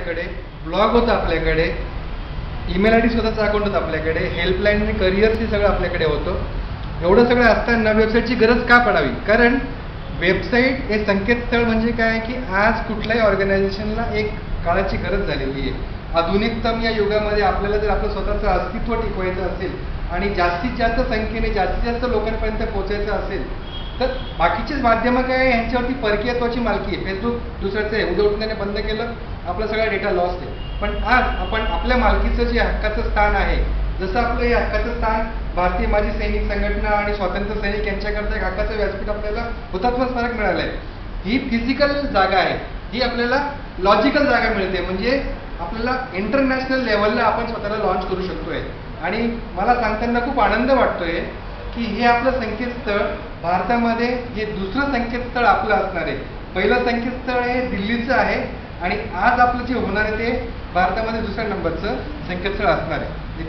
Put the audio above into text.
आपल्याकडे, ब्लॉग होतं आपल्याकडे, ईमेल आय डी स्वतःचा अकाउंट होतं आपल्याकडे, हेल्पलाईन आणि करिअर्स हे सगळं आपल्याकडे होतं. एवढं सगळं असताना वेबसाईटची गरज का पडावी? कारण वेबसाईट हे संकेतस्थळ म्हणजे काय की आज कुठल्याही ऑर्गनायझेशनला एक काळाची गरज झालेली आहे. आधुनिकतम या युगामध्ये आपल्याला जर आपलं स्वतःचं अस्तित्व टिकवायचं असेल आणि जास्तीत जास्त संख्येने जास्तीत जास्त लोकांपर्यंत पोहोचायचं असेल तर बाकीचेच माध्यमं काय यांच्यावरती परकीयत्वाची मालकी आहे. फेसबुक दुसऱ्याचं आहे, उद्या उठून त्याने बंद केलं आपला सगळा डेटा लॉस आहे. पण आज आपण आपल्या मालकीचं जे हक्काचं स्थान आहे, जसं आपलं हे हक्काचं स्थान भारतीय माजी सैनिक संघटना आणि स्वातंत्र्य सैनिक यांच्याकरता एक हक्काचं व्यासपीठ आपल्याला हुतात्मा स्मारक मिळालं आहे. ही फिजिकल जागा आहे, ही आपल्याला लॉजिकल जागा मिळते. म्हणजे आपल्याला इंटरनॅशनल लेवलला आपण स्वतःला लॉन्च करू शकतोय. आणि मला सांगताना खूप आनंद वाटतोय की हे आपलं संकेतस्थळ भारतामध्ये हे दुसरं संकेतस्थळ आपलं असणार आहे. पहिलं संकेतस्थळ हे दिल्लीचं आहे आणि आज आपलं जे होणार आहे ते भारतामध्ये दुसऱ्या नंबरचं संकेतस्थळ असणार आहे.